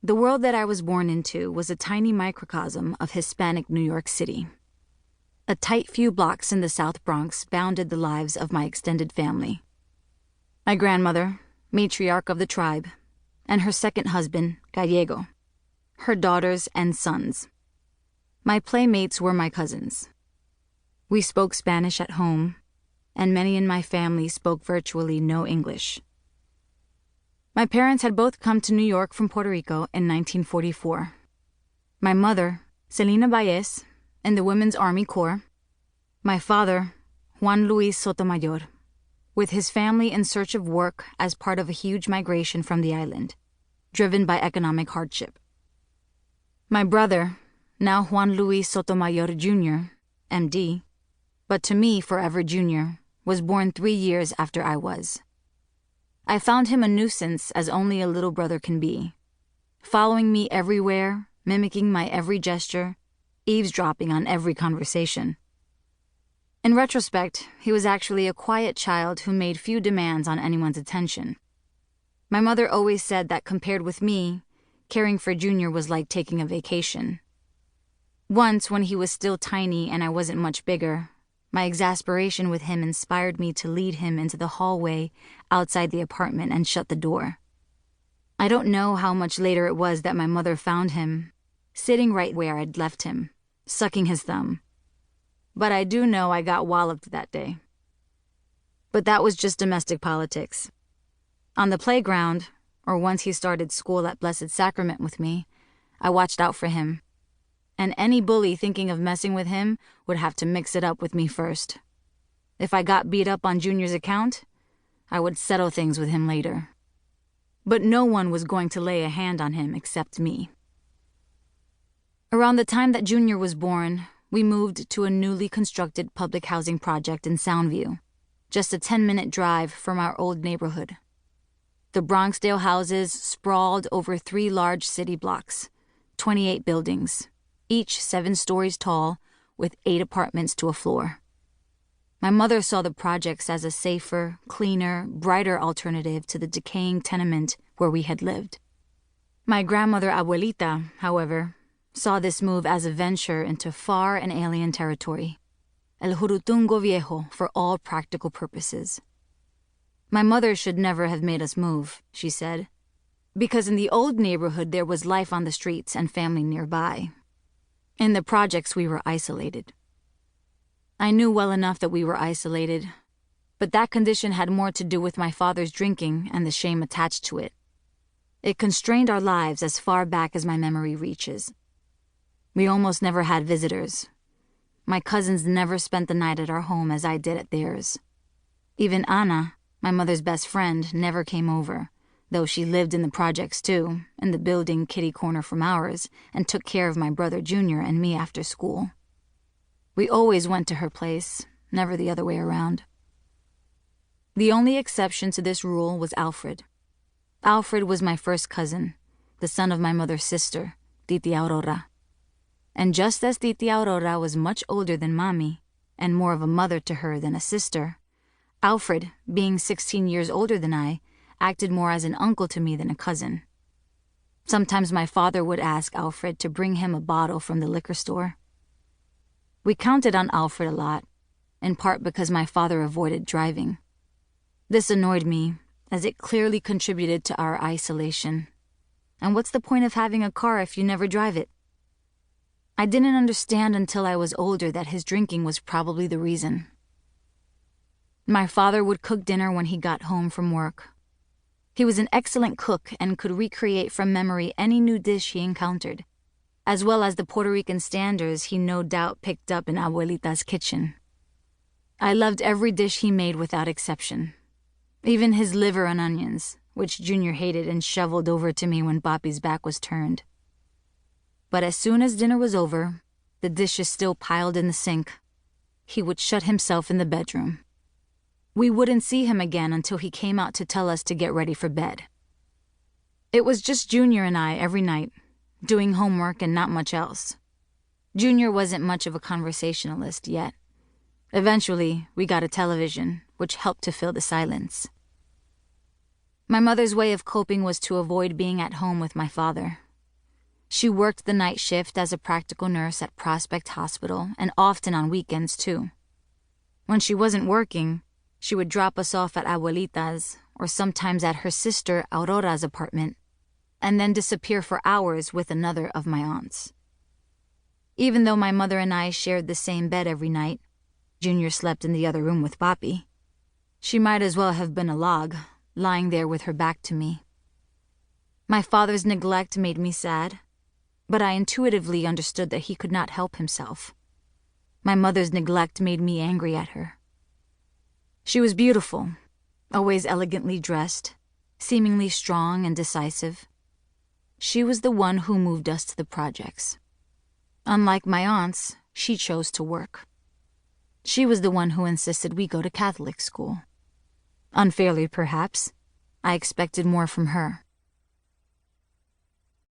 The world that I was born into was a tiny microcosm of Hispanic New York City. A tight few blocks in the South Bronx bounded the lives of my extended family. My grandmother, matriarch of the tribe, and her second husband, Gallego, her daughters and sons. My playmates were my cousins. We spoke Spanish at home, and many in my family spoke virtually no English. My parents had both come to New York from Puerto Rico in 1944. My mother, Celina Baez, in the Women's Army Corps. My father, Juan Luis Sotomayor, with his family in search of work as part of a huge migration from the island, driven by economic hardship. My brother, now Juan Luis Sotomayor Jr., MD, but to me forever Jr., was born 3 years after I was. I found him a nuisance as only a little brother can be, following me everywhere, mimicking my every gesture, eavesdropping on every conversation. In retrospect, he was actually a quiet child who made few demands on anyone's attention. My mother always said that compared with me, caring for Junior was like taking a vacation. Once, when he was still tiny and I wasn't much bigger, my exasperation with him inspired me to lead him into the hallway outside the apartment and shut the door. I don't know how much later it was that my mother found him, sitting right where I'd left him, sucking his thumb. But I do know I got walloped that day. But that was just domestic politics. On the playground, or once he started school at Blessed Sacrament with me, I watched out for him. And any bully thinking of messing with him would have to mix it up with me first. If I got beat up on Junior's account, I would settle things with him later. But no one was going to lay a hand on him except me. Around the time that Junior was born, we moved to a newly constructed public housing project in Soundview, just a 10-minute drive from our old neighborhood. The Bronxdale houses sprawled over 3 large city blocks, 28 buildings, each 7 stories tall, with 8 apartments to a floor. My mother saw the projects as a safer, cleaner, brighter alternative to the decaying tenement where we had lived. My grandmother Abuelita, however, saw this move as a venture into far and alien territory. El Jurutungo Viejo for all practical purposes. My mother should never have made us move, she said, because in the old neighborhood there was life on the streets and family nearby. In the projects we were isolated. I knew well enough that we were isolated, but that condition had more to do with my father's drinking and the shame attached to it. It constrained our lives as far back as my memory reaches. We almost never had visitors. My cousins never spent the night at our home as I did at theirs. Even Ana, my mother's best friend, never came over, though she lived in the projects too, in the building kitty corner from ours, and took care of my brother Junior and me after school. We always went to her place, never the other way around. The only exception to this rule was Alfred. Alfred was my first cousin, the son of my mother's sister, Titi Aurora. And just as Titi Aurora was much older than Mami, and more of a mother to her than a sister, Alfred, being 16 years older than I, acted more as an uncle to me than a cousin. Sometimes my father would ask Alfred to bring him a bottle from the liquor store. We counted on Alfred a lot, in part because my father avoided driving. This annoyed me, as it clearly contributed to our isolation. And what's the point of having a car if you never drive it? I didn't understand until I was older that his drinking was probably the reason. My father would cook dinner when he got home from work. He was an excellent cook and could recreate from memory any new dish he encountered, as well as the Puerto Rican standards he no doubt picked up in Abuelita's kitchen. I loved every dish he made without exception, even his liver and onions, which Junior hated and shoveled over to me when Papi's back was turned. But as soon as dinner was over, the dishes still piled in the sink, he would shut himself in the bedroom. We wouldn't see him again until he came out to tell us to get ready for bed. It was just Junior and I every night, doing homework and not much else. Junior wasn't much of a conversationalist yet. Eventually, we got a television, which helped to fill the silence. My mother's way of coping was to avoid being at home with my father, She worked the night shift as a practical nurse at Prospect Hospital, and often on weekends, too. When she wasn't working, she would drop us off at Abuelita's, or sometimes at her sister Aurora's apartment, and then disappear for hours with another of my aunts. Even though my mother and I shared the same bed every night, Junior slept in the other room with Papi. She might as well have been a log, lying there with her back to me. My father's neglect made me sad, but I intuitively understood that he could not help himself. My mother's neglect made me angry at her. She was beautiful, always elegantly dressed, seemingly strong and decisive. She was the one who moved us to the projects. Unlike my aunts, she chose to work. She was the one who insisted we go to Catholic school. Unfairly, perhaps, I expected more from her.